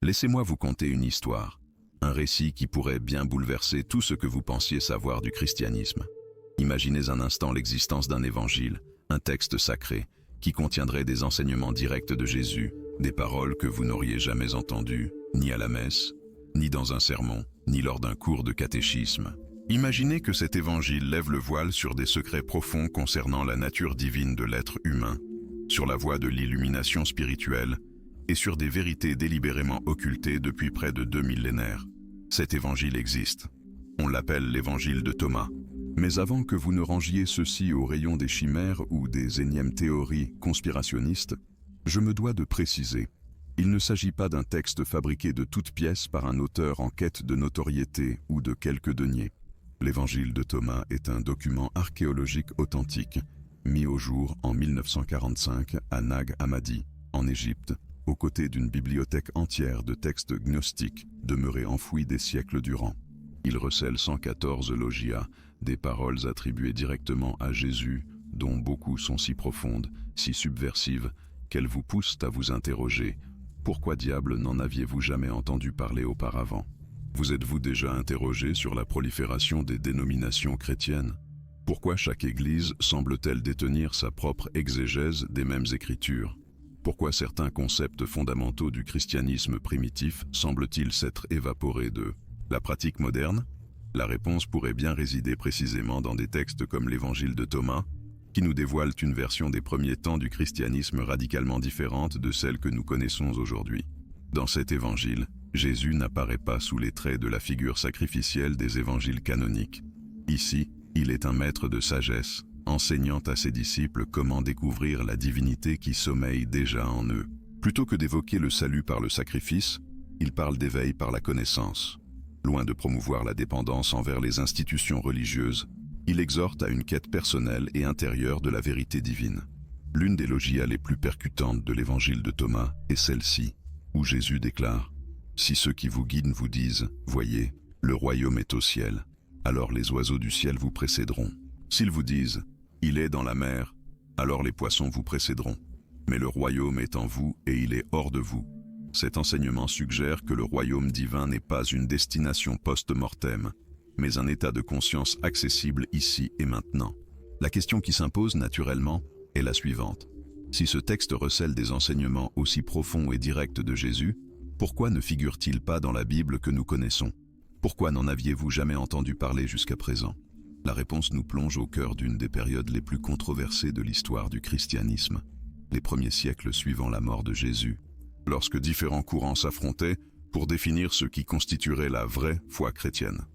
Laissez-moi vous conter une histoire, un récit qui pourrait bien bouleverser tout ce que vous pensiez savoir du christianisme. Imaginez un instant l'existence d'un évangile, un texte sacré, qui contiendrait des enseignements directs de Jésus, des paroles que vous n'auriez jamais entendues, ni à la messe, ni dans un sermon, ni lors d'un cours de catéchisme. Imaginez que cet évangile lève le voile sur des secrets profonds concernant la nature divine de l'être humain, sur la voie de l'illumination spirituelle et sur des vérités délibérément occultées depuis près de 2 millénaires. Cet évangile existe. On l'appelle l'évangile de Thomas. Mais avant que vous ne rangiez ceci au rayon des chimères ou des énièmes théories conspirationnistes, je me dois de préciser, il ne s'agit pas d'un texte fabriqué de toutes pièces par un auteur en quête de notoriété ou de quelques deniers. L'évangile de Thomas est un document archéologique authentique, mis au jour en 1945 à Nag Hammadi, en Égypte, aux côtés d'une bibliothèque entière de textes gnostiques demeurés enfouis des siècles durant. Il recèle 114 logia, des paroles attribuées directement à Jésus, dont beaucoup sont si profondes, si subversives, qu'elles vous poussent à vous interroger. Pourquoi diable n'en aviez-vous jamais entendu parler auparavant? Vous êtes-vous déjà interrogé sur la prolifération des dénominations chrétiennes? Pourquoi chaque église semble-t-elle détenir sa propre exégèse des mêmes écritures? Pourquoi certains concepts fondamentaux du christianisme primitif semblent-ils s'être évaporés de la pratique moderne? La réponse pourrait bien résider précisément dans des textes comme l'évangile de Thomas, qui nous dévoilent une version des premiers temps du christianisme radicalement différente de celle que nous connaissons aujourd'hui. Dans cet évangile, Jésus n'apparaît pas sous les traits de la figure sacrificielle des évangiles canoniques. Ici, il est un maître de sagesse, enseignant à ses disciples comment découvrir la divinité qui sommeille déjà en eux. Plutôt que d'évoquer le salut par le sacrifice, il parle d'éveil par la connaissance. Loin de promouvoir la dépendance envers les institutions religieuses, il exhorte à une quête personnelle et intérieure de la vérité divine. L'une des logias les plus percutantes de l'évangile de Thomas est celle-ci, où Jésus déclare « Si ceux qui vous guident vous disent « Voyez, le royaume est au ciel », alors les oiseaux du ciel vous précéderont. S'ils vous disent « Il est dans la mer », alors les poissons vous précéderont. Mais le royaume est en vous et il est hors de vous. Cet enseignement suggère que le royaume divin n'est pas une destination post-mortem, mais un état de conscience accessible ici et maintenant. La question qui s'impose naturellement est la suivante. Si ce texte recèle des enseignements aussi profonds et directs de Jésus, pourquoi ne figure-t-il pas dans la Bible que nous connaissons? Pourquoi n'en aviez-vous jamais entendu parler jusqu'à présent? La réponse nous plonge au cœur d'une des périodes les plus controversées de l'histoire du christianisme, les premiers siècles suivant la mort de Jésus, lorsque différents courants s'affrontaient pour définir ce qui constituerait la vraie foi chrétienne.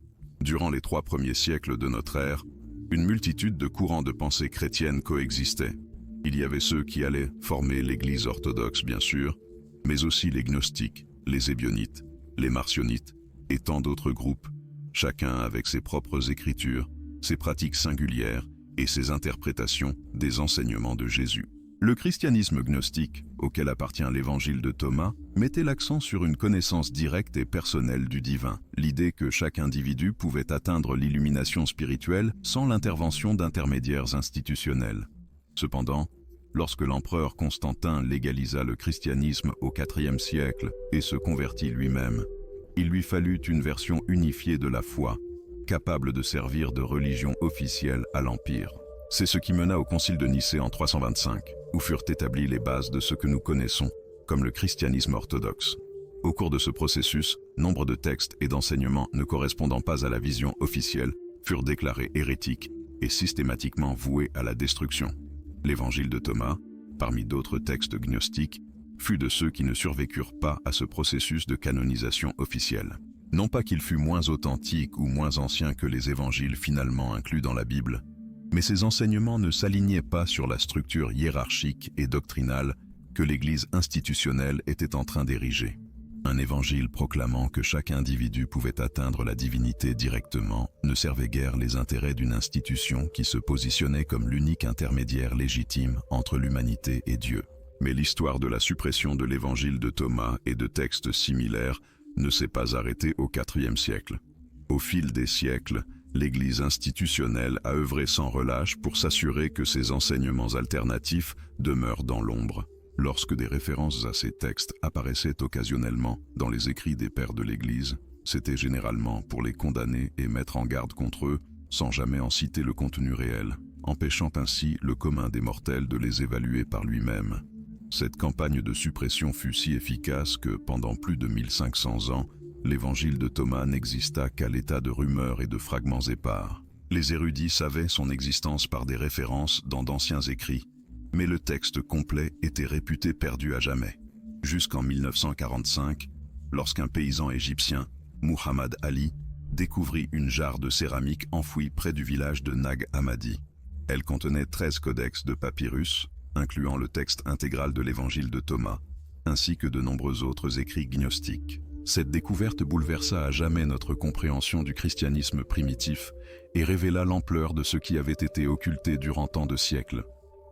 Durant les 3 premiers siècles de notre ère, une multitude de courants de pensée chrétienne coexistaient. Il y avait ceux qui allaient former l'Église orthodoxe, bien sûr, mais aussi les gnostiques, les ébionites, les marcionites et tant d'autres groupes, chacun avec ses propres écritures, ses pratiques singulières et ses interprétations des enseignements de Jésus. Le christianisme gnostique, auquel appartient l'évangile de Thomas, mettait l'accent sur une connaissance directe et personnelle du divin, l'idée que chaque individu pouvait atteindre l'illumination spirituelle sans l'intervention d'intermédiaires institutionnels. Cependant, lorsque l'empereur Constantin légalisa le christianisme au IVe siècle et se convertit lui-même, il lui fallut une version unifiée de la foi, capable de servir de religion officielle à l'Empire. C'est ce qui mena au concile de Nicée en 325, où furent établies les bases de ce que nous connaissons comme le christianisme orthodoxe. Au cours de ce processus, nombre de textes et d'enseignements ne correspondant pas à la vision officielle furent déclarés hérétiques et systématiquement voués à la destruction. L'évangile de Thomas, parmi d'autres textes gnostiques, fut de ceux qui ne survécurent pas à ce processus de canonisation officielle. Non pas qu'il fût moins authentique ou moins ancien que les évangiles finalement inclus dans la Bible, mais ces enseignements ne s'alignaient pas sur la structure hiérarchique et doctrinale que l'Église institutionnelle était en train d'ériger. Un évangile proclamant que chaque individu pouvait atteindre la divinité directement ne servait guère les intérêts d'une institution qui se positionnait comme l'unique intermédiaire légitime entre l'humanité et Dieu. Mais l'histoire de la suppression de l'évangile de Thomas et de textes similaires ne s'est pas arrêtée au IVe siècle. Au fil des siècles, l'Église institutionnelle a œuvré sans relâche pour s'assurer que ces enseignements alternatifs demeurent dans l'ombre. Lorsque des références à ces textes apparaissaient occasionnellement dans les écrits des pères de l'Église, c'était généralement pour les condamner et mettre en garde contre eux, sans jamais en citer le contenu réel, empêchant ainsi le commun des mortels de les évaluer par lui-même. Cette campagne de suppression fut si efficace que, pendant plus de 1500 ans, l'évangile de Thomas n'exista qu'à l'état de rumeurs et de fragments épars. Les érudits savaient son existence par des références dans d'anciens écrits, mais le texte complet était réputé perdu à jamais. Jusqu'en 1945, lorsqu'un paysan égyptien, Muhammad Ali, découvrit une jarre de céramique enfouie près du village de Nag Hammadi. Elle contenait 13 codex de papyrus, incluant le texte intégral de l'évangile de Thomas, ainsi que de nombreux autres écrits gnostiques. Cette découverte bouleversa à jamais notre compréhension du christianisme primitif et révéla l'ampleur de ce qui avait été occulté durant tant de siècles.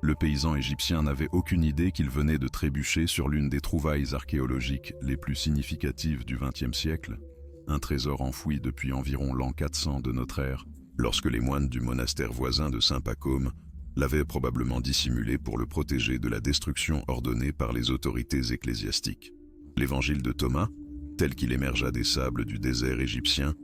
Le paysan égyptien n'avait aucune idée qu'il venait de trébucher sur l'une des trouvailles archéologiques les plus significatives du XXe siècle, un trésor enfoui depuis environ l'an 400 de notre ère, lorsque les moines du monastère voisin de Saint-Pacôme l'avaient probablement dissimulé pour le protéger de la destruction ordonnée par les autorités ecclésiastiques. L'évangile de Thomas, tel qu'il émergea des sables du désert égyptien,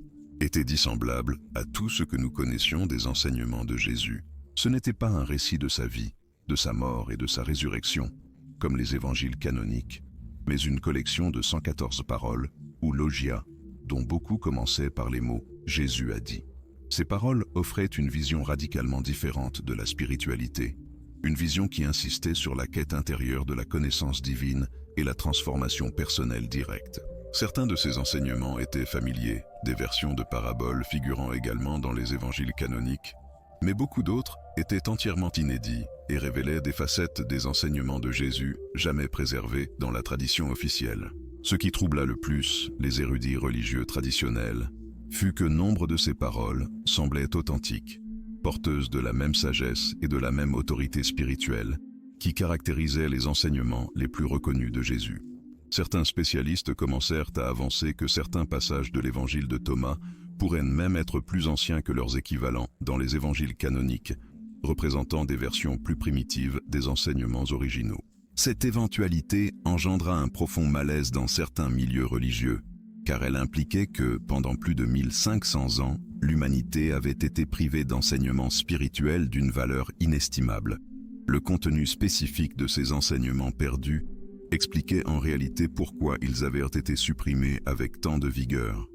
était dissemblable à tout ce que nous connaissions des enseignements de Jésus. Ce n'était pas un récit de sa vie, de sa mort et de sa résurrection, comme les évangiles canoniques, mais une collection de 114 paroles, ou logia, dont beaucoup commençaient par les mots « Jésus a dit ». Ces paroles offraient une vision radicalement différente de la spiritualité, une vision qui insistait sur la quête intérieure de la connaissance divine et la transformation personnelle directe. Certains de ces enseignements étaient familiers, des versions de paraboles figurant également dans les évangiles canoniques, mais beaucoup d'autres étaient entièrement inédits et révélaient des facettes des enseignements de Jésus jamais préservés dans la tradition officielle. Ce qui troubla le plus les érudits religieux traditionnels fut que nombre de ces paroles semblaient authentiques, porteuses de la même sagesse et de la même autorité spirituelle qui caractérisaient les enseignements les plus reconnus de Jésus. Certains spécialistes commencèrent à avancer que certains passages de l'évangile de Thomas pourraient même être plus anciens que leurs équivalents dans les évangiles canoniques, représentant des versions plus primitives des enseignements originaux. Cette éventualité engendra un profond malaise dans certains milieux religieux, car elle impliquait que, pendant plus de 1500 ans, l'humanité avait été privée d'enseignements spirituels d'une valeur inestimable. Le contenu spécifique de ces enseignements perdus expliquait en réalité pourquoi ils avaient été supprimés avec tant de vigueur.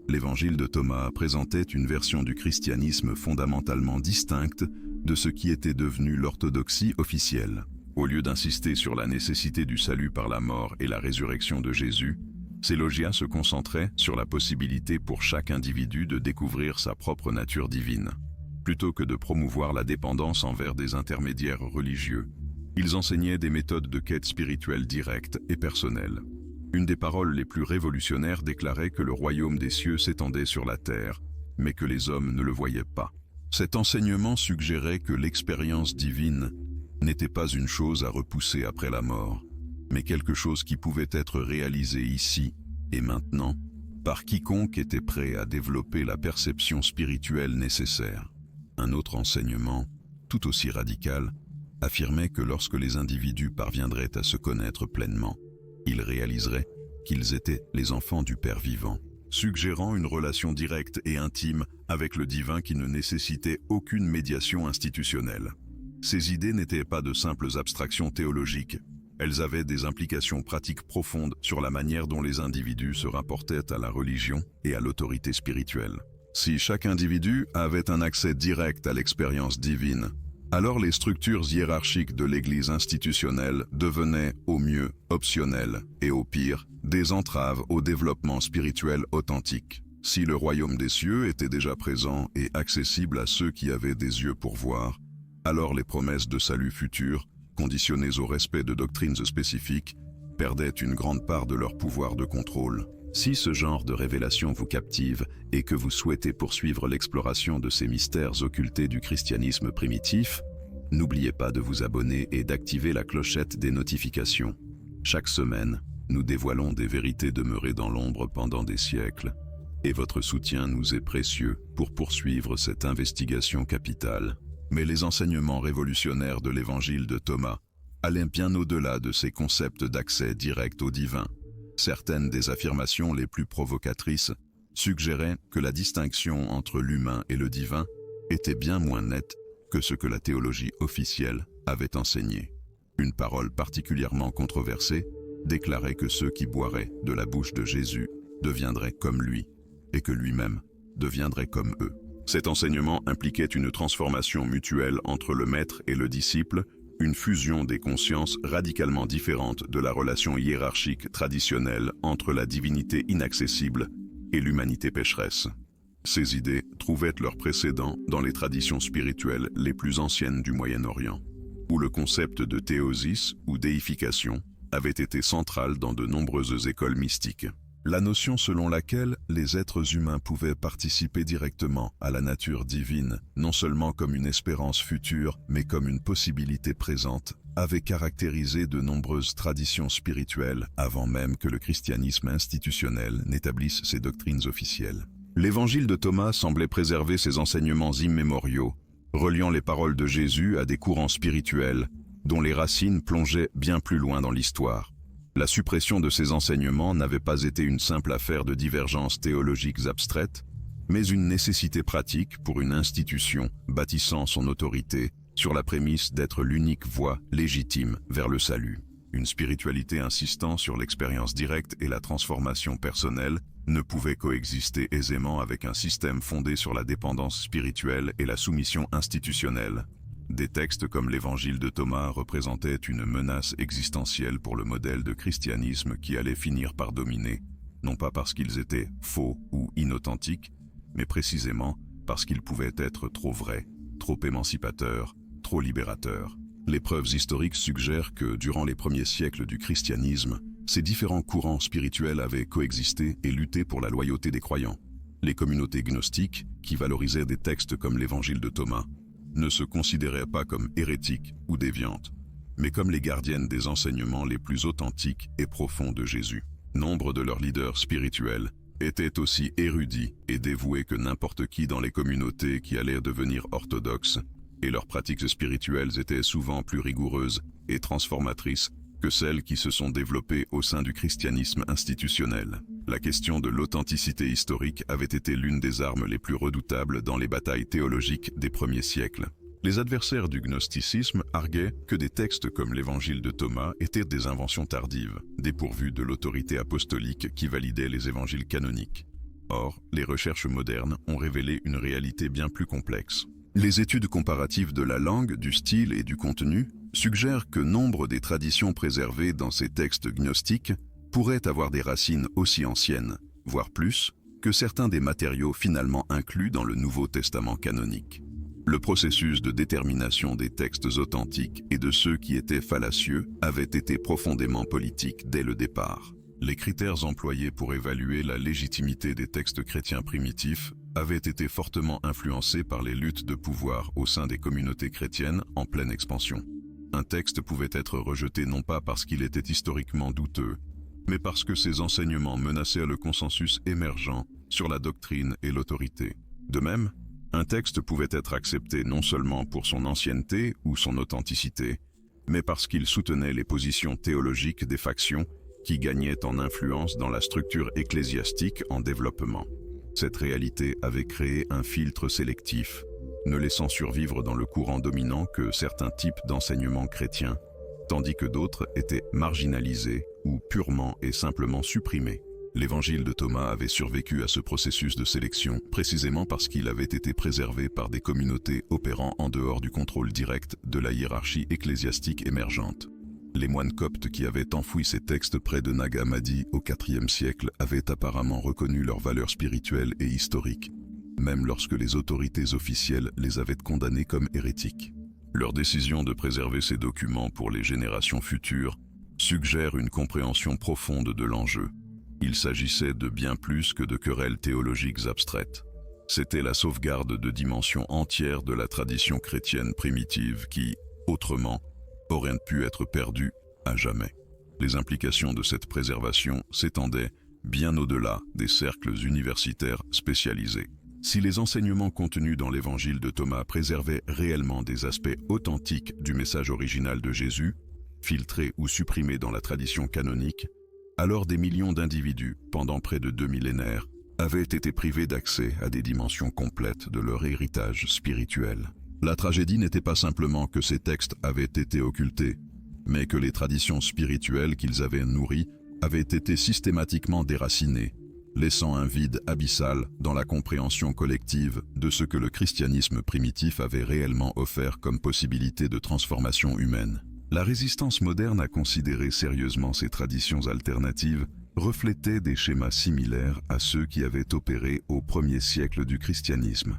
L'évangile de Thomas présentait une version du christianisme fondamentalement distincte de ce qui était devenu l'orthodoxie officielle. Au lieu d'insister sur la nécessité du salut par la mort et la résurrection de Jésus, ces logias se concentraient sur la possibilité pour chaque individu de découvrir sa propre nature divine. Plutôt que de promouvoir la dépendance envers des intermédiaires religieux, ils enseignaient des méthodes de quête spirituelle directe et personnelle. Une des paroles les plus révolutionnaires déclarait que le royaume des cieux s'étendait sur la terre, mais que les hommes ne le voyaient pas. Cet enseignement suggérait que l'expérience divine n'était pas une chose à repousser après la mort, mais quelque chose qui pouvait être réalisé ici et maintenant par quiconque était prêt à développer la perception spirituelle nécessaire. Un autre enseignement, tout aussi radical, affirmait que lorsque les individus parviendraient à se connaître pleinement, ils réaliseraient qu'ils étaient les enfants du Père vivant, suggérant une relation directe et intime avec le divin qui ne nécessitait aucune médiation institutionnelle. Ces idées n'étaient pas de simples abstractions théologiques, elles avaient des implications pratiques profondes sur la manière dont les individus se rapportaient à la religion et à l'autorité spirituelle. Si chaque individu avait un accès direct à l'expérience divine, alors les structures hiérarchiques de l'Église institutionnelle devenaient au mieux optionnelles et au pire des entraves au développement spirituel authentique. Si le royaume des cieux était déjà présent et accessible à ceux qui avaient des yeux pour voir, alors les promesses de salut futur, conditionnées au respect de doctrines spécifiques, perdaient une grande part de leur pouvoir de contrôle. Si ce genre de révélation vous captive et que vous souhaitez poursuivre l'exploration de ces mystères occultés du christianisme primitif, n'oubliez pas de vous abonner et d'activer la clochette des notifications. Chaque semaine, nous dévoilons des vérités demeurées dans l'ombre pendant des siècles, et votre soutien nous est précieux pour poursuivre cette investigation capitale. Mais les enseignements révolutionnaires de l'évangile de Thomas allaient bien au-delà de ces concepts d'accès direct au divin. Certaines des affirmations les plus provocatrices suggéraient que la distinction entre l'humain et le divin était bien moins nette que ce que la théologie officielle avait enseigné. Une parole particulièrement controversée déclarait que ceux qui boiraient de la bouche de Jésus deviendraient comme lui, et que lui-même deviendrait comme eux. Cet enseignement impliquait une transformation mutuelle entre le maître et le disciple, une fusion des consciences radicalement différente de la relation hiérarchique traditionnelle entre la divinité inaccessible et l'humanité pécheresse. Ces idées trouvaient leur précédent dans les traditions spirituelles les plus anciennes du Moyen-Orient, où le concept de théosis ou déification avait été central dans de nombreuses écoles mystiques. La notion selon laquelle les êtres humains pouvaient participer directement à la nature divine, non seulement comme une espérance future, mais comme une possibilité présente, avait caractérisé de nombreuses traditions spirituelles avant même que le christianisme institutionnel n'établisse ses doctrines officielles. L'évangile de Thomas semblait préserver ces enseignements immémoriaux, reliant les paroles de Jésus à des courants spirituels dont les racines plongeaient bien plus loin dans l'histoire. La suppression de ces enseignements n'avait pas été une simple affaire de divergences théologiques abstraites, mais une nécessité pratique pour une institution bâtissant son autorité sur la prémisse d'être l'unique voie légitime vers le salut. Une spiritualité insistant sur l'expérience directe et la transformation personnelle ne pouvait coexister aisément avec un système fondé sur la dépendance spirituelle et la soumission institutionnelle. Des textes comme l'Évangile de Thomas représentaient une menace existentielle pour le modèle de christianisme qui allait finir par dominer, non pas parce qu'ils étaient faux ou inauthentiques, mais précisément parce qu'ils pouvaient être trop vrais, trop émancipateurs, trop libérateurs. Les preuves historiques suggèrent que, durant les premiers siècles du christianisme, ces différents courants spirituels avaient coexisté et lutté pour la loyauté des croyants. Les communautés gnostiques, qui valorisaient des textes comme l'Évangile de Thomas, ne se considéraient pas comme hérétiques ou déviantes, mais comme les gardiennes des enseignements les plus authentiques et profonds de Jésus. Nombre de leurs leaders spirituels étaient aussi érudits et dévoués que n'importe qui dans les communautés qui allaient devenir orthodoxes, et leurs pratiques spirituelles étaient souvent plus rigoureuses et transformatrices que celles qui se sont développées au sein du christianisme institutionnel. La question de l'authenticité historique avait été l'une des armes les plus redoutables dans les batailles théologiques des premiers siècles. Les adversaires du gnosticisme arguaient que des textes comme l'Évangile de Thomas étaient des inventions tardives, dépourvues de l'autorité apostolique qui validait les évangiles canoniques. Or, les recherches modernes ont révélé une réalité bien plus complexe. Les études comparatives de la langue, du style et du contenu suggèrent que nombre des traditions préservées dans ces textes gnostiques pourraient avoir des racines aussi anciennes, voire plus, que certains des matériaux finalement inclus dans le Nouveau Testament canonique. Le processus de détermination des textes authentiques et de ceux qui étaient fallacieux avait été profondément politique dès le départ. Les critères employés pour évaluer la légitimité des textes chrétiens primitifs avaient été fortement influencés par les luttes de pouvoir au sein des communautés chrétiennes en pleine expansion. Un texte pouvait être rejeté non pas parce qu'il était historiquement douteux, mais parce que ses enseignements menaçaient le consensus émergent sur la doctrine et l'autorité. De même, un texte pouvait être accepté non seulement pour son ancienneté ou son authenticité, mais parce qu'il soutenait les positions théologiques des factions qui gagnaient en influence dans la structure ecclésiastique en développement. Cette réalité avait créé un filtre sélectif, ne laissant survivre dans le courant dominant que certains types d'enseignements chrétiens, tandis que d'autres étaient marginalisés ou purement et simplement supprimés. L'Évangile de Thomas avait survécu à ce processus de sélection précisément parce qu'il avait été préservé par des communautés opérant en dehors du contrôle direct de la hiérarchie ecclésiastique émergente. Les moines coptes qui avaient enfoui ces textes près de Nag Hammadi au IVe siècle avaient apparemment reconnu leur valeur spirituelle et historique, même lorsque les autorités officielles les avaient condamnés comme hérétiques. Leur décision de préserver ces documents pour les générations futures suggère une compréhension profonde de l'enjeu. Il s'agissait de bien plus que de querelles théologiques abstraites. C'était la sauvegarde de dimensions entières de la tradition chrétienne primitive qui, autrement, aurait pu être perdue à jamais. Les implications de cette préservation s'étendaient bien au-delà des cercles universitaires spécialisés. Si les enseignements contenus dans l'Évangile de Thomas préservaient réellement des aspects authentiques du message original de Jésus, filtrés ou supprimés dans la tradition canonique, alors des millions d'individus, pendant près de 2 millénaires, avaient été privés d'accès à des dimensions complètes de leur héritage spirituel. La tragédie n'était pas simplement que ces textes avaient été occultés, mais que les traditions spirituelles qu'ils avaient nourries avaient été systématiquement déracinées, laissant un vide abyssal dans la compréhension collective de ce que le christianisme primitif avait réellement offert comme possibilité de transformation humaine. La résistance moderne à considérer sérieusement ces traditions alternatives reflétait des schémas similaires à ceux qui avaient opéré au premier siècle du christianisme.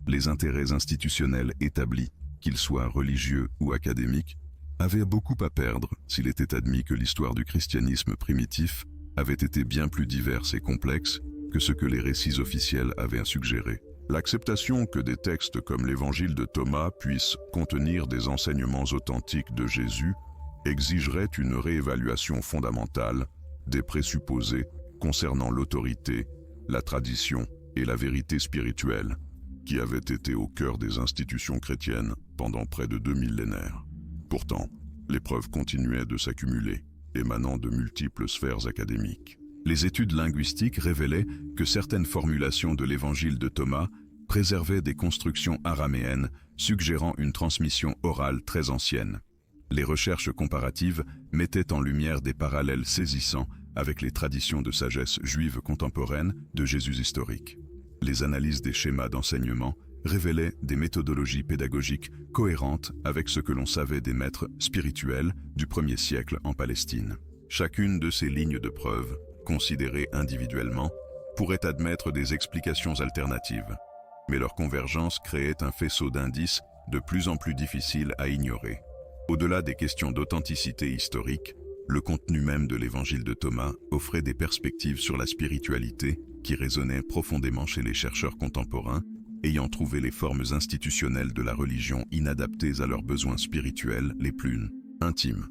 Les intérêts institutionnels établis, qu'ils soient religieux ou académiques, avaient beaucoup à perdre s'il était admis que l'histoire du christianisme primitif avait été bien plus diverse et complexe que ce que les récits officiels avaient suggéré. L'acceptation que des textes comme l'Évangile de Thomas puissent contenir des enseignements authentiques de Jésus exigerait une réévaluation fondamentale des présupposés concernant l'autorité, la tradition et la vérité spirituelle qui avaient été au cœur des institutions chrétiennes pendant près de 2 millénaires. Pourtant, les preuves continuaient de s'accumuler, émanant de multiples sphères académiques. Les études linguistiques révélaient que certaines formulations de l'Évangile de Thomas préservaient des constructions araméennes suggérant une transmission orale très ancienne. Les recherches comparatives mettaient en lumière des parallèles saisissants avec les traditions de sagesse juive contemporaine de Jésus historique. Les analyses des schémas d'enseignement révélaient des méthodologies pédagogiques cohérentes avec ce que l'on savait des maîtres spirituels du premier siècle en Palestine. Chacune de ces lignes de preuve, considérées individuellement, pourrait admettre des explications alternatives, mais leur convergence créait un faisceau d'indices de plus en plus difficile à ignorer. Au-delà des questions d'authenticité historique, le contenu même de l'Évangile de Thomas offrait des perspectives sur la spiritualité qui résonnaient profondément chez les chercheurs contemporains, ayant trouvé les formes institutionnelles de la religion inadaptées à leurs besoins spirituels les plus intimes.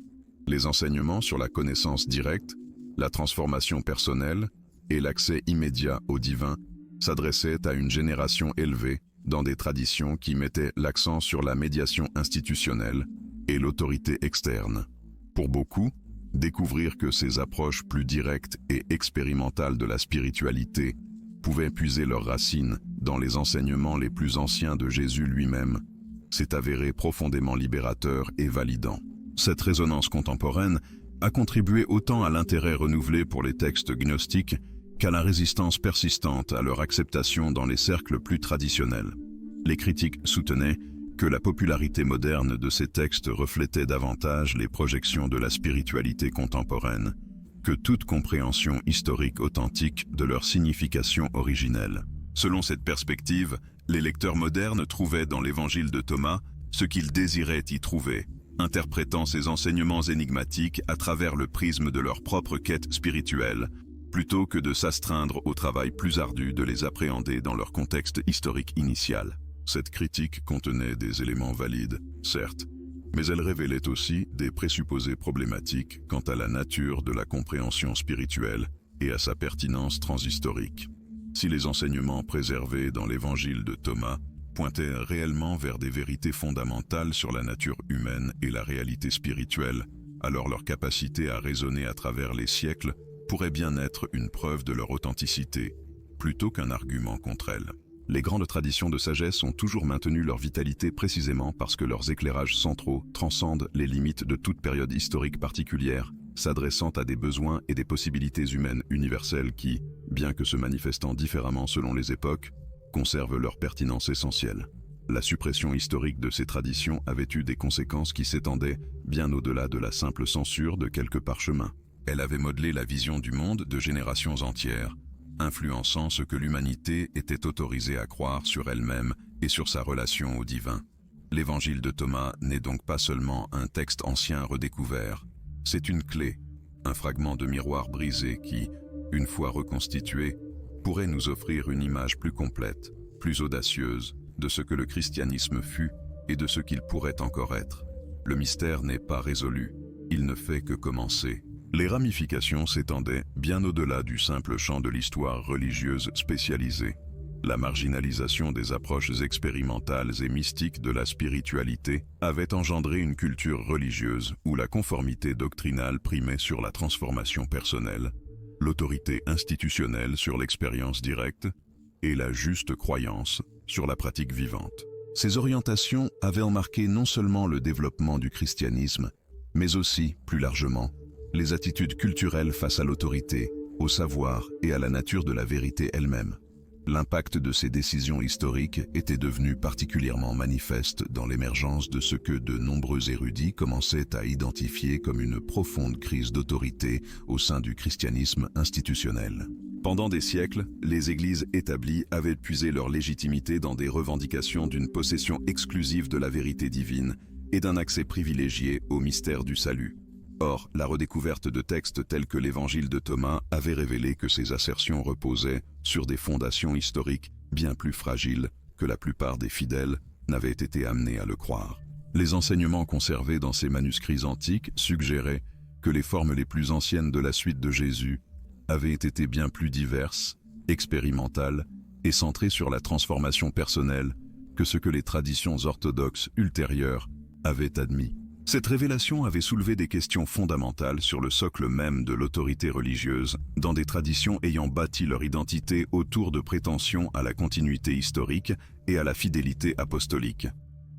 Les enseignements sur la connaissance directe, la transformation personnelle et l'accès immédiat au divin s'adressaient à une génération élevée dans des traditions qui mettaient l'accent sur la médiation institutionnelle et l'autorité externe. Pour beaucoup, découvrir que ces approches plus directes et expérimentales de la spiritualité pouvaient puiser leurs racines dans les enseignements les plus anciens de Jésus lui-même s'est avéré profondément libérateur et validant. Cette résonance contemporaine a contribué autant à l'intérêt renouvelé pour les textes gnostiques qu'à la résistance persistante à leur acceptation dans les cercles plus traditionnels. Les critiques soutenaient que la popularité moderne de ces textes reflétait davantage les projections de la spiritualité contemporaine que toute compréhension historique authentique de leur signification originelle. Selon cette perspective, les lecteurs modernes trouvaient dans l'Évangile de Thomas ce qu'ils désiraient y trouver, interprétant ces enseignements énigmatiques à travers le prisme de leur propre quête spirituelle, plutôt que de s'astreindre au travail plus ardu de les appréhender dans leur contexte historique initial. Cette critique contenait des éléments valides, certes, mais elle révélait aussi des présupposés problématiques quant à la nature de la compréhension spirituelle et à sa pertinence transhistorique. Si les enseignements préservés dans l'Évangile de Thomas pointaient réellement vers des vérités fondamentales sur la nature humaine et la réalité spirituelle, alors leur capacité à raisonner à travers les siècles pourrait bien être une preuve de leur authenticité, plutôt qu'un argument contre elles. Les grandes traditions de sagesse ont toujours maintenu leur vitalité précisément parce que leurs éclairages centraux transcendent les limites de toute période historique particulière, s'adressant à des besoins et des possibilités humaines universelles qui, bien que se manifestant différemment selon les époques, conservent leur pertinence essentielle. La suppression historique de ces traditions avait eu des conséquences qui s'étendaient bien au-delà de la simple censure de quelques parchemins. Elle avait modelé la vision du monde de générations entières, influençant ce que l'humanité était autorisée à croire sur elle-même et sur sa relation au divin. L'Évangile de Thomas n'est donc pas seulement un texte ancien redécouvert, c'est une clé, un fragment de miroir brisé qui, une fois reconstitué, pourrait nous offrir une image plus complète, plus audacieuse, de ce que le christianisme fut et de ce qu'il pourrait encore être. Le mystère n'est pas résolu, il ne fait que commencer. Les ramifications s'étendaient bien au-delà du simple champ de l'histoire religieuse spécialisée. La marginalisation des approches expérimentales et mystiques de la spiritualité avait engendré une culture religieuse où la conformité doctrinale primait sur la transformation personnelle, l'autorité institutionnelle sur l'expérience directe et la juste croyance sur la pratique vivante. Ces orientations avaient marqué non seulement le développement du christianisme, mais aussi, plus largement, les attitudes culturelles face à l'autorité, au savoir et à la nature de la vérité elle-même. L'impact de ces décisions historiques était devenu particulièrement manifeste dans l'émergence de ce que de nombreux érudits commençaient à identifier comme une profonde crise d'autorité au sein du christianisme institutionnel. Pendant des siècles, les églises établies avaient puisé leur légitimité dans des revendications d'une possession exclusive de la vérité divine et d'un accès privilégié au mystère du salut. Or, la redécouverte de textes tels que l'Évangile de Thomas avait révélé que ces assertions reposaient sur des fondations historiques bien plus fragiles que la plupart des fidèles n'avaient été amenés à le croire. Les enseignements conservés dans ces manuscrits antiques suggéraient que les formes les plus anciennes de la suite de Jésus avaient été bien plus diverses, expérimentales et centrées sur la transformation personnelle que ce que les traditions orthodoxes ultérieures avaient admis. Cette révélation avait soulevé des questions fondamentales sur le socle même de l'autorité religieuse, dans des traditions ayant bâti leur identité autour de prétentions à la continuité historique et à la fidélité apostolique.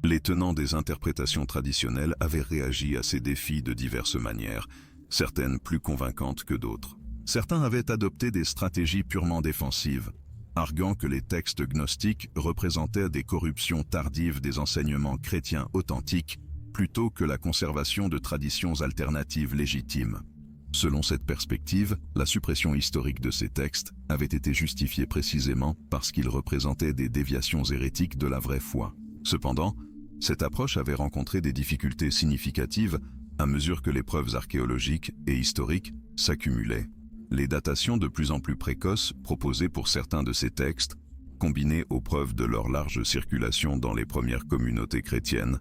Les tenants des interprétations traditionnelles avaient réagi à ces défis de diverses manières, certaines plus convaincantes que d'autres. Certains avaient adopté des stratégies purement défensives, arguant que les textes gnostiques représentaient des corruptions tardives des enseignements chrétiens authentiques, plutôt que la conservation de traditions alternatives légitimes. Selon cette perspective, la suppression historique de ces textes avait été justifiée précisément parce qu'ils représentaient des déviations hérétiques de la vraie foi. Cependant, cette approche avait rencontré des difficultés significatives à mesure que les preuves archéologiques et historiques s'accumulaient. Les datations de plus en plus précoces proposées pour certains de ces textes, combinées aux preuves de leur large circulation dans les premières communautés chrétiennes,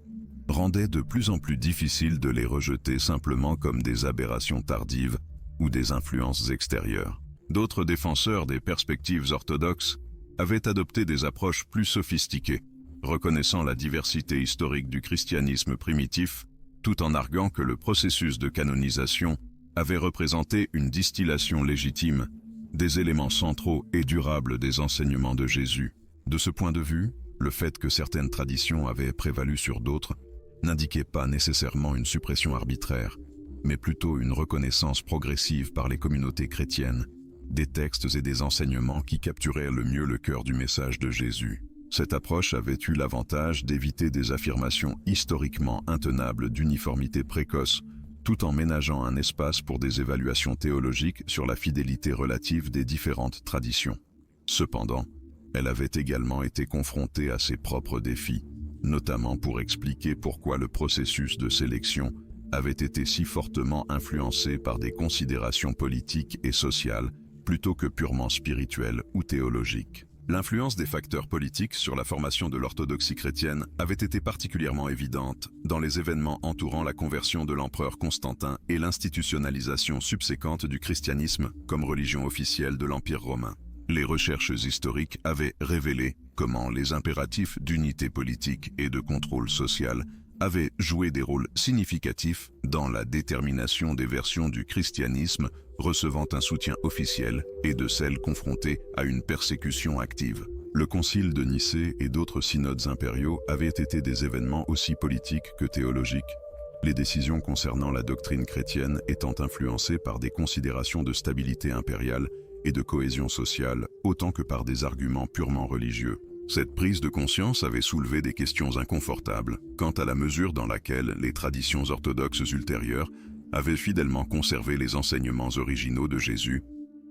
rendait de plus en plus difficile de les rejeter simplement comme des aberrations tardives ou des influences extérieures. D'autres défenseurs des perspectives orthodoxes avaient adopté des approches plus sophistiquées, reconnaissant la diversité historique du christianisme primitif, tout en arguant que le processus de canonisation avait représenté une distillation légitime des éléments centraux et durables des enseignements de Jésus. De ce point de vue, le fait que certaines traditions avaient prévalu sur d'autres n'indiquait pas nécessairement une suppression arbitraire, mais plutôt une reconnaissance progressive par les communautés chrétiennes des textes et des enseignements qui capturaient le mieux le cœur du message de Jésus. Cette approche avait eu l'avantage d'éviter des affirmations historiquement intenables d'uniformité précoce, tout en ménageant un espace pour des évaluations théologiques sur la fidélité relative des différentes traditions. Cependant, elle avait également été confrontée à ses propres défis, notamment pour expliquer pourquoi le processus de sélection avait été si fortement influencé par des considérations politiques et sociales plutôt que purement spirituelles ou théologiques. L'influence des facteurs politiques sur la formation de l'orthodoxie chrétienne avait été particulièrement évidente dans les événements entourant la conversion de l'empereur Constantin et l'institutionnalisation subséquente du christianisme comme religion officielle de l'Empire romain. Les recherches historiques avaient révélé comment les impératifs d'unité politique et de contrôle social avaient joué des rôles significatifs dans la détermination des versions du christianisme recevant un soutien officiel et de celles confrontées à une persécution active. Le concile de Nicée et d'autres synodes impériaux avaient été des événements aussi politiques que théologiques, les décisions concernant la doctrine chrétienne étant influencées par des considérations de stabilité impériale et de cohésion sociale autant que par des arguments purement religieux. Cette prise de conscience avait soulevé des questions inconfortables quant à la mesure dans laquelle les traditions orthodoxes ultérieures avaient fidèlement conservé les enseignements originaux de Jésus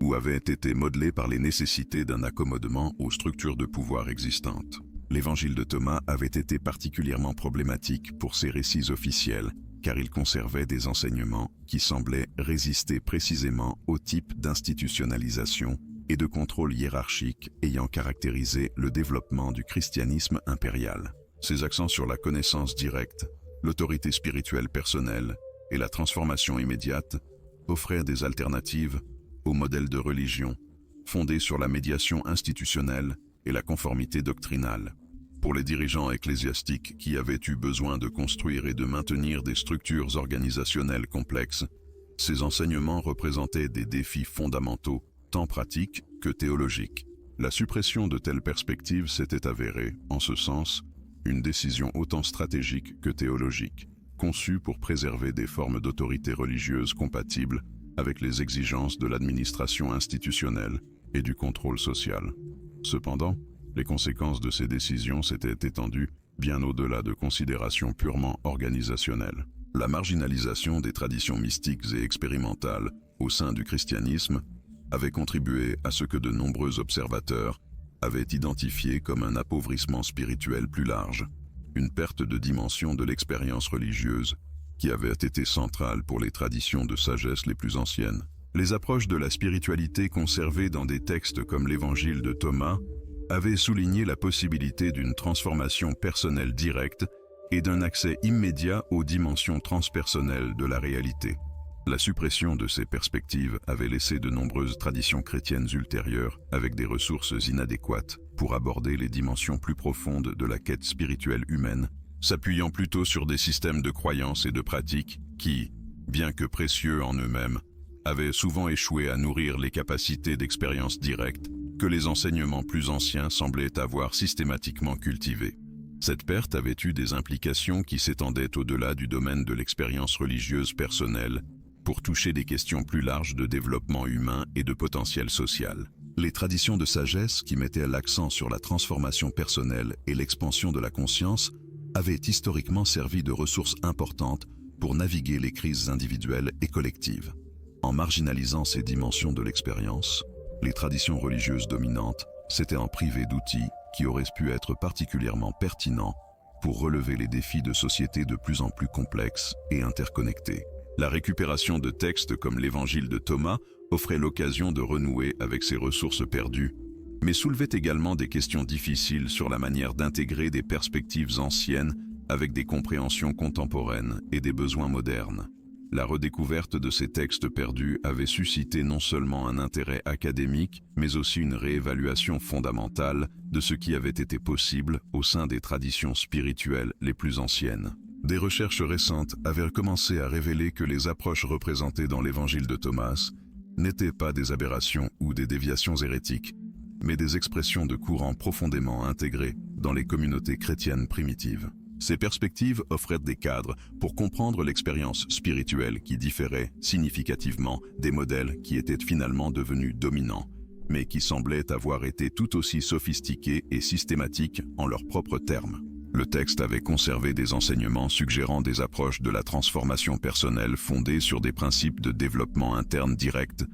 ou avaient été modelées par les nécessités d'un accommodement aux structures de pouvoir existantes. L'Évangile de Thomas avait été particulièrement problématique pour ses récits officiels, car il conservait des enseignements qui semblaient résister précisément au type d'institutionnalisation et de contrôle hiérarchique ayant caractérisé le développement du christianisme impérial. Ces accents sur la connaissance directe, l'autorité spirituelle personnelle et la transformation immédiate offraient des alternatives au modèle de religion fondé sur la médiation institutionnelle et la conformité doctrinale. Pour les dirigeants ecclésiastiques qui avaient eu besoin de construire et de maintenir des structures organisationnelles complexes, ces enseignements représentaient des défis fondamentaux, tant pratiques que théologiques. La suppression de telles perspectives s'était avérée, en ce sens, une décision autant stratégique que théologique, conçue pour préserver des formes d'autorité religieuse compatibles avec les exigences de l'administration institutionnelle et du contrôle social. Cependant, les conséquences de ces décisions s'étaient étendues bien au-delà de considérations purement organisationnelles. La marginalisation des traditions mystiques et expérimentales au sein du christianisme avait contribué à ce que de nombreux observateurs avaient identifié comme un appauvrissement spirituel plus large, une perte de dimension de l'expérience religieuse qui avait été centrale pour les traditions de sagesse les plus anciennes. Les approches de la spiritualité conservées dans des textes comme l'Évangile de Thomas avaient souligné la possibilité d'une transformation personnelle directe et d'un accès immédiat aux dimensions transpersonnelles de la réalité. La suppression de ces perspectives avait laissé de nombreuses traditions chrétiennes ultérieures avec des ressources inadéquates pour aborder les dimensions plus profondes de la quête spirituelle humaine, s'appuyant plutôt sur des systèmes de croyances et de pratiques qui, bien que précieux en eux-mêmes, avaient souvent échoué à nourrir les capacités d'expérience directe que les enseignements plus anciens semblaient avoir systématiquement cultivées. Cette perte avait eu des implications qui s'étendaient au-delà du domaine de l'expérience religieuse personnelle pour toucher des questions plus larges de développement humain et de potentiel social. Les traditions de sagesse qui mettaient l'accent sur la transformation personnelle et l'expansion de la conscience avaient historiquement servi de ressources importantes pour naviguer les crises individuelles et collectives. En marginalisant ces dimensions de l'expérience, les traditions religieuses dominantes s'étaient en privées d'outils qui auraient pu être particulièrement pertinents pour relever les défis de sociétés de plus en plus complexes et interconnectés. La récupération de textes comme l'Évangile de Thomas offrait l'occasion de renouer avec ces ressources perdues, mais soulevait également des questions difficiles sur la manière d'intégrer des perspectives anciennes avec des compréhensions contemporaines et des besoins modernes. La redécouverte de ces textes perdus avait suscité non seulement un intérêt académique, mais aussi une réévaluation fondamentale de ce qui avait été possible au sein des traditions spirituelles les plus anciennes. Des recherches récentes avaient commencé à révéler que les approches représentées dans l'Évangile de Thomas n'étaient pas des aberrations ou des déviations hérétiques, mais des expressions de courants profondément intégrés dans les communautés chrétiennes primitives. Ces perspectives offraient des cadres pour comprendre l'expérience spirituelle qui différait significativement des modèles qui étaient finalement devenus dominants, mais qui semblaient avoir été tout aussi sophistiqués et systématiques en leurs propres termes. Le texte avait conservé des enseignements suggérant des approches de la transformation personnelle fondées sur des principes de développement interne direct,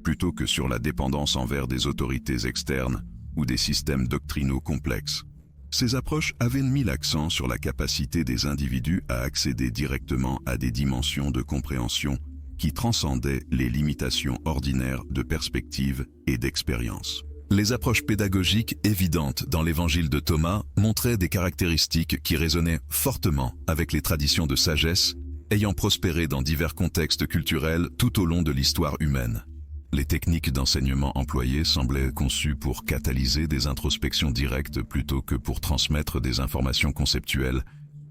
plutôt que sur la dépendance envers des autorités externes ou des systèmes doctrinaux complexes. Ces approches avaient mis l'accent sur la capacité des individus à accéder directement à des dimensions de compréhension qui transcendaient les limitations ordinaires de perspective et d'expérience. Les approches pédagogiques évidentes dans l'Évangile de Thomas montraient des caractéristiques qui résonnaient fortement avec les traditions de sagesse, ayant prospéré dans divers contextes culturels tout au long de l'histoire humaine. Les techniques d'enseignement employées semblaient conçues pour catalyser des introspections directes plutôt que pour transmettre des informations conceptuelles,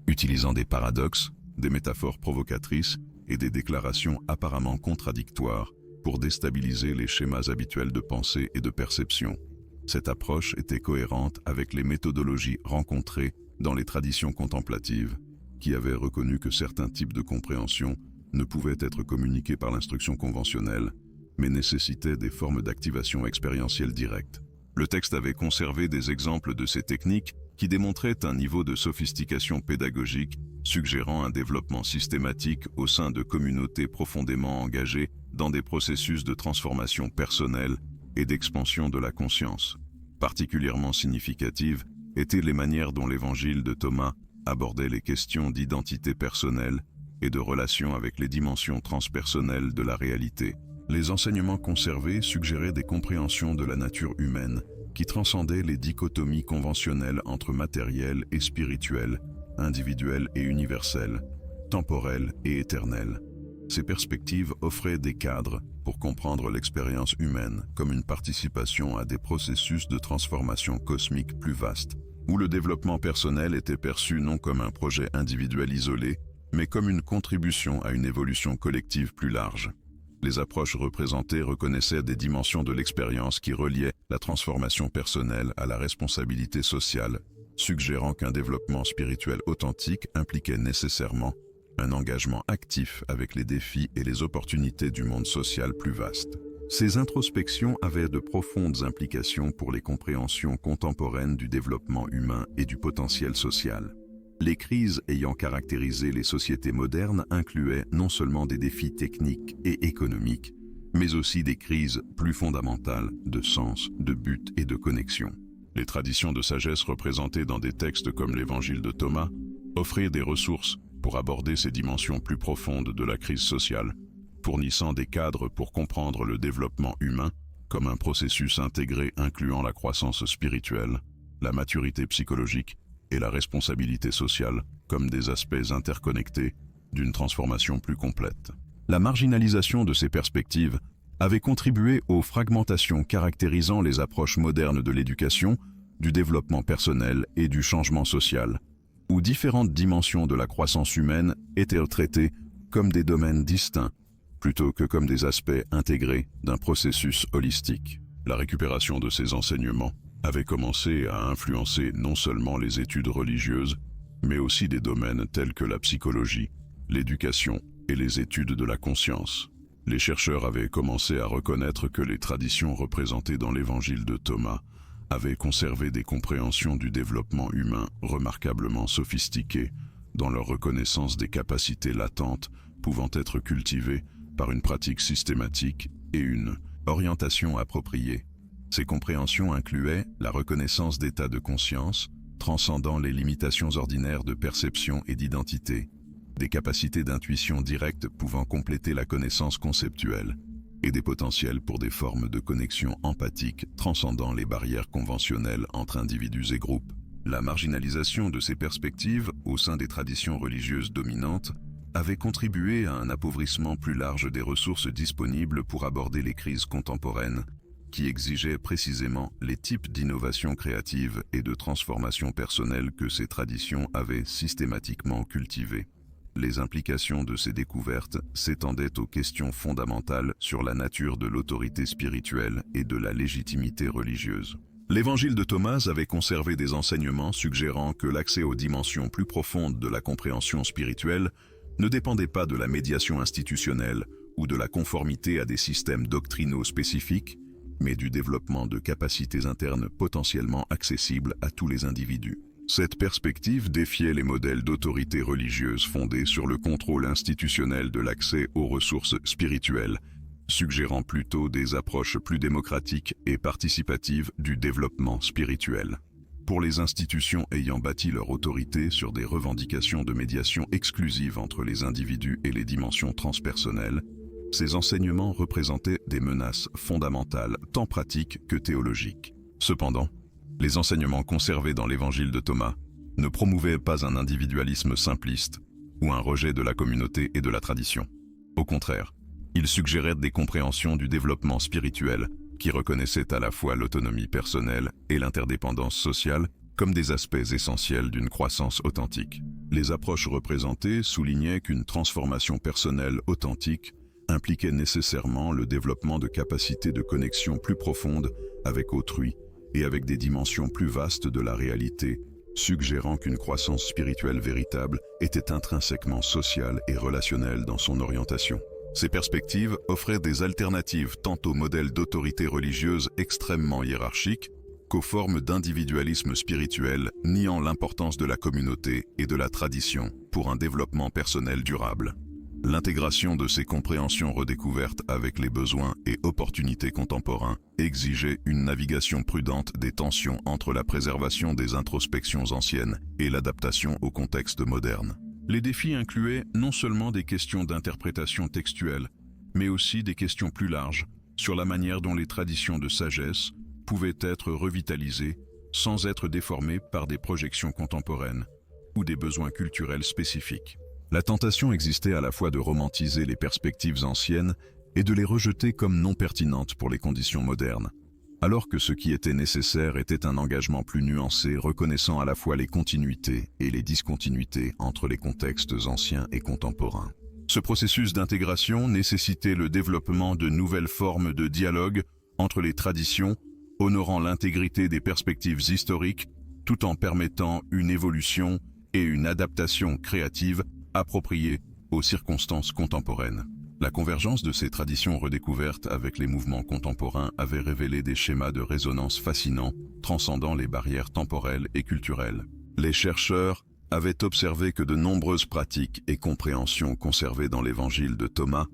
utilisant des paradoxes, des métaphores provocatrices et des déclarations apparemment contradictoires pour déstabiliser les schémas habituels de pensée et de perception. Cette approche était cohérente avec les méthodologies rencontrées dans les traditions contemplatives, qui avaient reconnu que certains types de compréhension ne pouvaient être communiqués par l'instruction conventionnelle, mais nécessitaient des formes d'activation expérientielle directe. Le texte avait conservé des exemples de ces techniques qui démontraient un niveau de sophistication pédagogique suggérant un développement systématique au sein de communautés profondément engagées dans des processus de transformation personnelle et d'expansion de la conscience. Particulièrement significatives étaient les manières dont l'Évangile de Thomas abordait les questions d'identité personnelle et de relation avec les dimensions transpersonnelles de la réalité. Les enseignements conservés suggéraient des compréhensions de la nature humaine qui transcendaient les dichotomies conventionnelles entre matériel et spirituel, individuel et universel, temporel et éternel. Ces perspectives offraient des cadres pour comprendre l'expérience humaine comme une participation à des processus de transformation cosmique plus vastes, où le développement personnel était perçu non comme un projet individuel isolé, mais comme une contribution à une évolution collective plus large. Les approches représentées reconnaissaient des dimensions de l'expérience qui reliaient la transformation personnelle à la responsabilité sociale, suggérant qu'un développement spirituel authentique impliquait nécessairement un engagement actif avec les défis et les opportunités du monde social plus vaste. Ces introspections avaient de profondes implications pour les compréhensions contemporaines du développement humain et du potentiel social. Les crises ayant caractérisé les sociétés modernes incluaient non seulement des défis techniques et économiques, mais aussi des crises plus fondamentales de sens, de but et de connexion. Les traditions de sagesse représentées dans des textes comme l'Évangile de Thomas offraient des ressources pour aborder ces dimensions plus profondes de la crise sociale, fournissant des cadres pour comprendre le développement humain comme un processus intégré incluant la croissance spirituelle, la maturité psychologique et la responsabilité sociale comme des aspects interconnectés d'une transformation plus complète. La marginalisation de ces perspectives avait contribué aux fragmentations caractérisant les approches modernes de l'éducation, du développement personnel et du changement social, où différentes dimensions de la croissance humaine étaient traitées comme des domaines distincts, plutôt que comme des aspects intégrés d'un processus holistique. La récupération de ces enseignements avait commencé à influencer non seulement les études religieuses, mais aussi des domaines tels que la psychologie, l'éducation et les études de la conscience. Les chercheurs avaient commencé à reconnaître que les traditions représentées dans l'Évangile de Thomas avaient conservé des compréhensions du développement humain remarquablement sophistiquées dans leur reconnaissance des capacités latentes pouvant être cultivées par une pratique systématique et une orientation appropriée. Ces compréhensions incluaient la reconnaissance d'états de conscience, transcendant les limitations ordinaires de perception et d'identité, des capacités d'intuition directe pouvant compléter la connaissance conceptuelle, et des potentiels pour des formes de connexion empathique transcendant les barrières conventionnelles entre individus et groupes. La marginalisation de ces perspectives au sein des traditions religieuses dominantes avait contribué à un appauvrissement plus large des ressources disponibles pour aborder les crises contemporaines, qui exigeaient précisément les types d'innovation créative et de transformation personnelle que ces traditions avaient systématiquement cultivées. Les implications de ces découvertes s'étendaient aux questions fondamentales sur la nature de l'autorité spirituelle et de la légitimité religieuse. L'Évangile de Thomas avait conservé des enseignements suggérant que l'accès aux dimensions plus profondes de la compréhension spirituelle ne dépendait pas de la médiation institutionnelle ou de la conformité à des systèmes doctrinaux spécifiques, mais du développement de capacités internes potentiellement accessibles à tous les individus. Cette perspective défiait les modèles d'autorité religieuse fondés sur le contrôle institutionnel de l'accès aux ressources spirituelles, suggérant plutôt des approches plus démocratiques et participatives du développement spirituel. Pour les institutions ayant bâti leur autorité sur des revendications de médiation exclusive entre les individus et les dimensions transpersonnelles, ces enseignements représentaient des menaces fondamentales, tant pratiques que théologiques. Cependant, les enseignements conservés dans l'Évangile de Thomas ne promouvaient pas un individualisme simpliste ou un rejet de la communauté et de la tradition. Au contraire, ils suggéraient des compréhensions du développement spirituel qui reconnaissaient à la fois l'autonomie personnelle et l'interdépendance sociale comme des aspects essentiels d'une croissance authentique. Les approches représentées soulignaient qu'une transformation personnelle authentique impliquait nécessairement le développement de capacités de connexion plus profondes avec autrui et avec des dimensions plus vastes de la réalité, suggérant qu'une croissance spirituelle véritable était intrinsèquement sociale et relationnelle dans son orientation. Ces perspectives offraient des alternatives tant aux modèles d'autorité religieuse extrêmement hiérarchiques qu'aux formes d'individualisme spirituel niant l'importance de la communauté et de la tradition pour un développement personnel durable. L'intégration de ces compréhensions redécouvertes avec les besoins et opportunités contemporains exigeait une navigation prudente des tensions entre la préservation des introspections anciennes et l'adaptation au contexte moderne. Les défis incluaient non seulement des questions d'interprétation textuelle, mais aussi des questions plus larges sur la manière dont les traditions de sagesse pouvaient être revitalisées sans être déformées par des projections contemporaines ou des besoins culturels spécifiques. La tentation existait à la fois de romantiser les perspectives anciennes et de les rejeter comme non pertinentes pour les conditions modernes, alors que ce qui était nécessaire était un engagement plus nuancé, reconnaissant à la fois les continuités et les discontinuités entre les contextes anciens et contemporains. Ce processus d'intégration nécessitait le développement de nouvelles formes de dialogue entre les traditions, honorant l'intégrité des perspectives historiques, tout en permettant une évolution et une adaptation créative appropriée aux circonstances contemporaines. La convergence de ces traditions redécouvertes avec les mouvements contemporains avait révélé des schémas de résonance fascinants, transcendant les barrières temporelles et culturelles. Les chercheurs avaient observé que de nombreuses pratiques et compréhensions conservées dans l'évangile de Thomas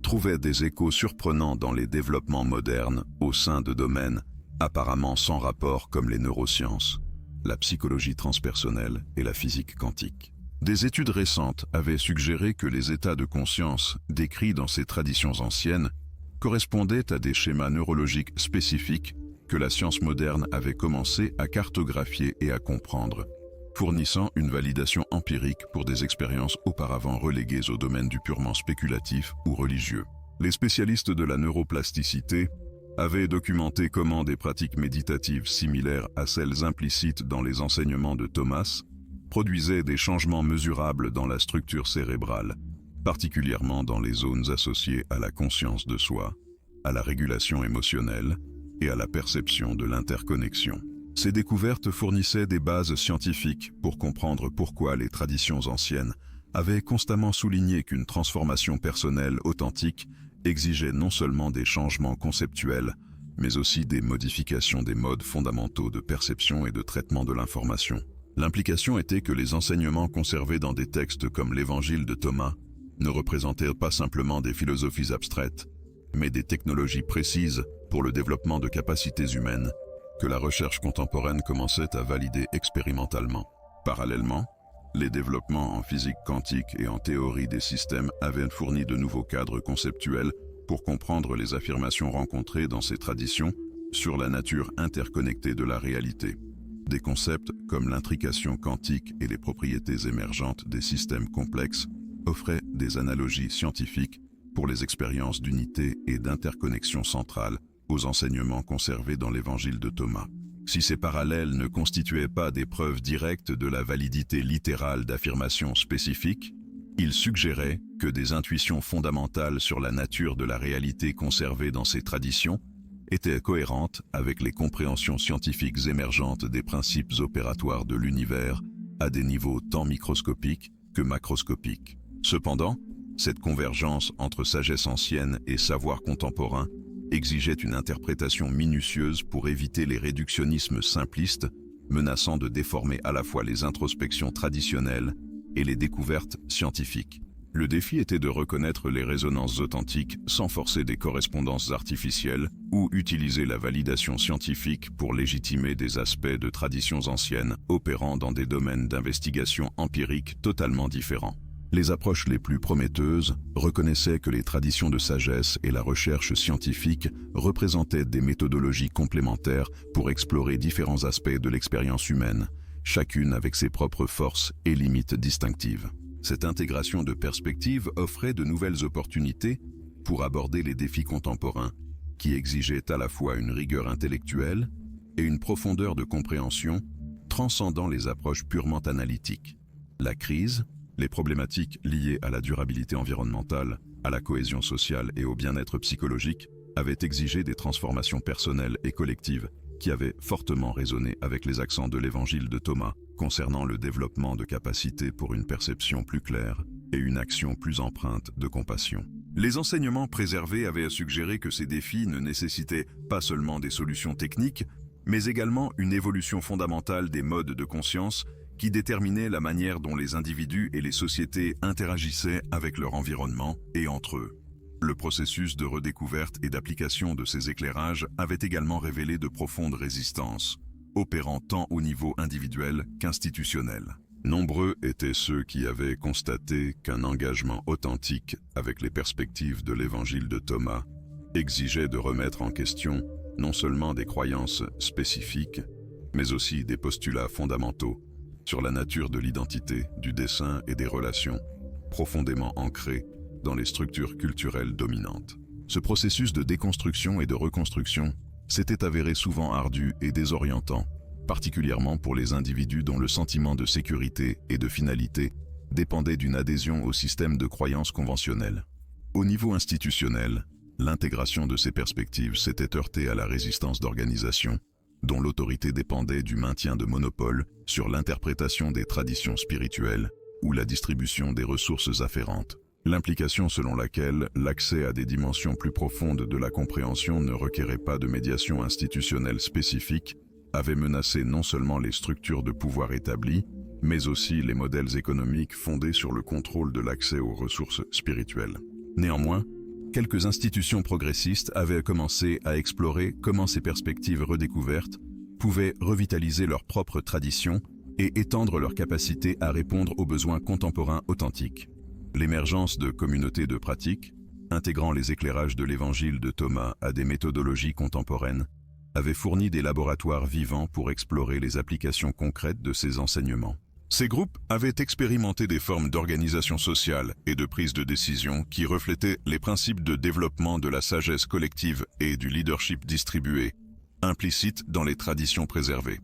trouvaient des échos surprenants dans les développements modernes au sein de domaines apparemment sans rapport comme les neurosciences, la psychologie transpersonnelle et la physique quantique. Des études récentes avaient suggéré que les états de conscience décrits dans ces traditions anciennes correspondaient à des schémas neurologiques spécifiques que la science moderne avait commencé à cartographier et à comprendre, fournissant une validation empirique pour des expériences auparavant reléguées au domaine du purement spéculatif ou religieux. Les spécialistes de la neuroplasticité avaient documenté comment des pratiques méditatives similaires à celles implicites dans les enseignements de Thomas produisaient des changements mesurables dans la structure cérébrale, particulièrement dans les zones associées à la conscience de soi, à la régulation émotionnelle et à la perception de l'interconnexion. Ces découvertes fournissaient des bases scientifiques pour comprendre pourquoi les traditions anciennes avaient constamment souligné qu'une transformation personnelle authentique exigeait non seulement des changements conceptuels, mais aussi des modifications des modes fondamentaux de perception et de traitement de l'information. L'implication était que les enseignements conservés dans des textes comme l'Évangile de Thomas ne représentaient pas simplement des philosophies abstraites, mais des technologies précises pour le développement de capacités humaines que la recherche contemporaine commençait à valider expérimentalement. Parallèlement, les développements en physique quantique et en théorie des systèmes avaient fourni de nouveaux cadres conceptuels pour comprendre les affirmations rencontrées dans ces traditions sur la nature interconnectée de la réalité. Des concepts comme l'intrication quantique et les propriétés émergentes des systèmes complexes offraient des analogies scientifiques pour les expériences d'unité et d'interconnexion centrale aux enseignements conservés dans l'Évangile de Thomas. Si ces parallèles ne constituaient pas des preuves directes de la validité littérale d'affirmations spécifiques, ils suggéraient que des intuitions fondamentales sur la nature de la réalité conservée dans ces traditions étaient cohérentes avec les compréhensions scientifiques émergentes des principes opératoires de l'univers à des niveaux tant microscopiques que macroscopiques. Cependant, cette convergence entre sagesse ancienne et savoir contemporain exigeait une interprétation minutieuse pour éviter les réductionnismes simplistes, menaçant de déformer à la fois les introspections traditionnelles et les découvertes scientifiques. Le défi était de reconnaître les résonances authentiques sans forcer des correspondances artificielles ou utiliser la validation scientifique pour légitimer des aspects de traditions anciennes opérant dans des domaines d'investigation empirique totalement différents. Les approches les plus prometteuses reconnaissaient que les traditions de sagesse et la recherche scientifique représentaient des méthodologies complémentaires pour explorer différents aspects de l'expérience humaine, chacune avec ses propres forces et limites distinctives. Cette intégration de perspectives offrait de nouvelles opportunités pour aborder les défis contemporains, qui exigeaient à la fois une rigueur intellectuelle et une profondeur de compréhension transcendant les approches purement analytiques. La crise, les problématiques liées à la durabilité environnementale, à la cohésion sociale et au bien-être psychologique avaient exigé des transformations personnelles et collectives qui avaient fortement résonné avec les accents de l'Évangile de Thomas concernant le développement de capacités pour une perception plus claire et une action plus empreinte de compassion. Les enseignements préservés avaient suggéré que ces défis ne nécessitaient pas seulement des solutions techniques, mais également une évolution fondamentale des modes de conscience qui déterminaient la manière dont les individus et les sociétés interagissaient avec leur environnement et entre eux. Le processus de redécouverte et d'application de ces éclairages avait également révélé de profondes résistances, opérant tant au niveau individuel qu'institutionnel. Nombreux étaient ceux qui avaient constaté qu'un engagement authentique avec les perspectives de l'Évangile de Thomas exigeait de remettre en question non seulement des croyances spécifiques, mais aussi des postulats fondamentaux sur la nature de l'identité, du dessein et des relations, profondément ancrés dans les structures culturelles dominantes. Ce processus de déconstruction et de reconstruction s'était avéré souvent ardu et désorientant, particulièrement pour les individus dont le sentiment de sécurité et de finalité dépendait d'une adhésion au système de croyances conventionnelles. Au niveau institutionnel, l'intégration de ces perspectives s'était heurtée à la résistance d'organisations, dont l'autorité dépendait du maintien de monopoles sur l'interprétation des traditions spirituelles ou la distribution des ressources afférentes. L'implication selon laquelle l'accès à des dimensions plus profondes de la compréhension ne requérait pas de médiation institutionnelle spécifique avait menacé non seulement les structures de pouvoir établies, mais aussi les modèles économiques fondés sur le contrôle de l'accès aux ressources spirituelles. Néanmoins, quelques institutions progressistes avaient commencé à explorer comment ces perspectives redécouvertes pouvaient revitaliser leurs propres traditions et étendre leur capacité à répondre aux besoins contemporains authentiques. L'émergence de communautés de pratiques, intégrant les éclairages de l'évangile de Thomas à des méthodologies contemporaines, avait fourni des laboratoires vivants pour explorer les applications concrètes de ces enseignements. Ces groupes avaient expérimenté des formes d'organisation sociale et de prise de décision qui reflétaient les principes de développement de la sagesse collective et du leadership distribué, implicites dans les traditions préservées.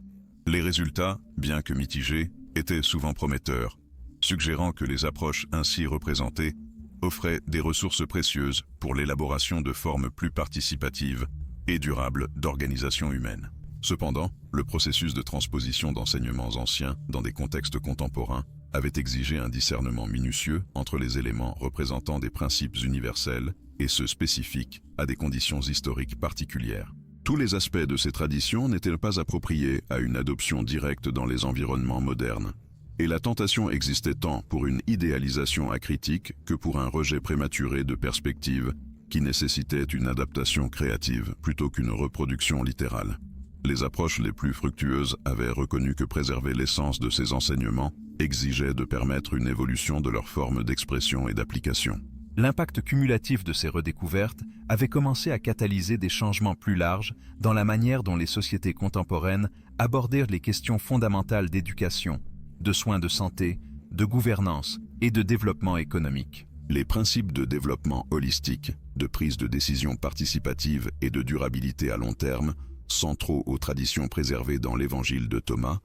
Les résultats, bien que mitigés, étaient souvent prometteurs, suggérant que les approches ainsi représentées offraient des ressources précieuses pour l'élaboration de formes plus participatives et durables d'organisation humaine. Cependant, le processus de transposition d'enseignements anciens dans des contextes contemporains avait exigé un discernement minutieux entre les éléments représentant des principes universels et ceux spécifiques à des conditions historiques particulières. Tous les aspects de ces traditions n'étaient pas appropriés à une adoption directe dans les environnements modernes, et la tentation existait tant pour une idéalisation acritique que pour un rejet prématuré de perspectives qui nécessitaient une adaptation créative plutôt qu'une reproduction littérale. Les approches les plus fructueuses avaient reconnu que préserver l'essence de ces enseignements exigeait de permettre une évolution de leur forme d'expression et d'application. L'impact cumulatif de ces redécouvertes avait commencé à catalyser des changements plus larges dans la manière dont les sociétés contemporaines abordèrent les questions fondamentales d'éducation, de soins de santé, de gouvernance et de développement économique. Les principes de développement holistique, de prise de décision participative et de durabilité à long terme, centraux aux traditions préservées dans l'évangile de Thomas,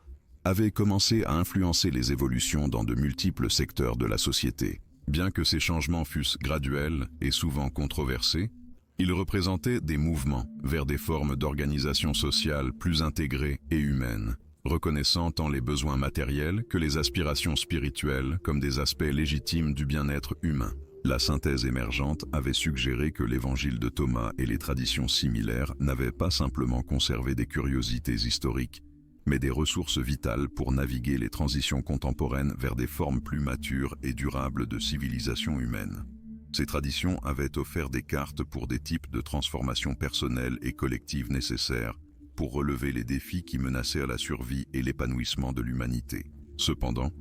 avaient commencé à influencer les évolutions dans de multiples secteurs de la société. Bien que ces changements fussent graduels et souvent controversés, ils représentaient des mouvements vers des formes d'organisation sociale plus intégrées et humaines, reconnaissant tant les besoins matériels que les aspirations spirituelles comme des aspects légitimes du bien-être humain. La synthèse émergente avait suggéré que l'évangile de Thomas et les traditions similaires n'avaient pas simplement conservé des curiosités historiques, mais des ressources vitales pour naviguer les transitions contemporaines vers des formes plus matures et durables de civilisation humaine. Ces traditions avaient offert des cartes pour des types de transformations personnelles et collectives nécessaires pour relever les défis qui menaçaient la survie et l'épanouissement de l'humanité. Cependant,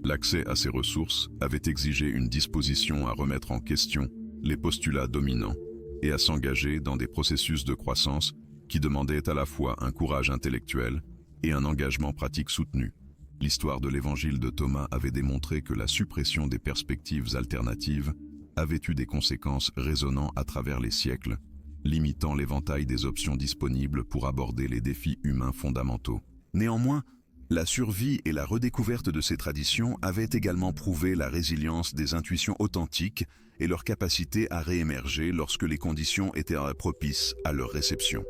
l'accès à ces ressources avait exigé une disposition à remettre en question les postulats dominants et à s'engager dans des processus de croissance qui demandaient à la fois un courage intellectuel et un engagement pratique soutenu. L'histoire de l'évangile de Thomas avait démontré que la suppression des perspectives alternatives avait eu des conséquences résonnant à travers les siècles, limitant l'éventail des options disponibles pour aborder les défis humains fondamentaux. Néanmoins, la survie et la redécouverte de ces traditions avaient également prouvé la résilience des intuitions authentiques et leur capacité à réémerger lorsque les conditions étaient propices à leur réception.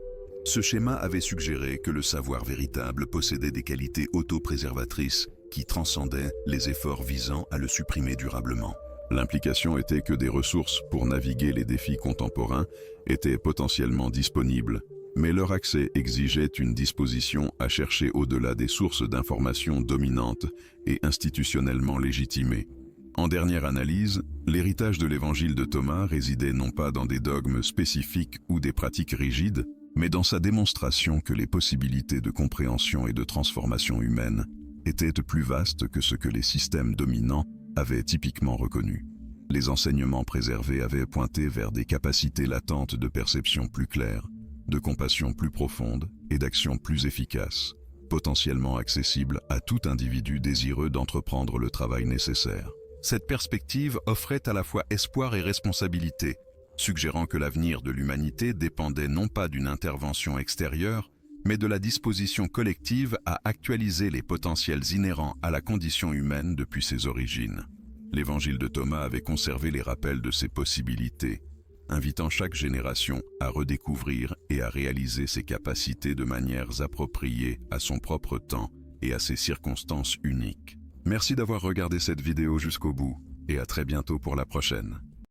Ce schéma avait suggéré que le savoir véritable possédait des qualités autopréservatrices qui transcendaient les efforts visant à le supprimer durablement. L'implication était que des ressources pour naviguer les défis contemporains étaient potentiellement disponibles, mais leur accès exigeait une disposition à chercher au-delà des sources d'informations dominantes et institutionnellement légitimées. En dernière analyse, l'héritage de l'évangile de Thomas résidait non pas dans des dogmes spécifiques ou des pratiques rigides, mais dans sa démonstration que les possibilités de compréhension et de transformation humaine étaient plus vastes que ce que les systèmes dominants avaient typiquement reconnu. Les enseignements préservés avaient pointé vers des capacités latentes de perception plus claires, de compassion plus profonde et d'action plus efficace, potentiellement accessibles à tout individu désireux d'entreprendre le travail nécessaire. Cette perspective offrait à la fois espoir et responsabilité, suggérant que l'avenir de l'humanité dépendait non pas d'une intervention extérieure, mais de la disposition collective à actualiser les potentiels inhérents à la condition humaine depuis ses origines. L'Évangile de Thomas avait conservé les rappels de ces possibilités, invitant chaque génération à redécouvrir et à réaliser ses capacités de manières appropriées à son propre temps et à ses circonstances uniques. Merci d'avoir regardé cette vidéo jusqu'au bout, et à très bientôt pour la prochaine.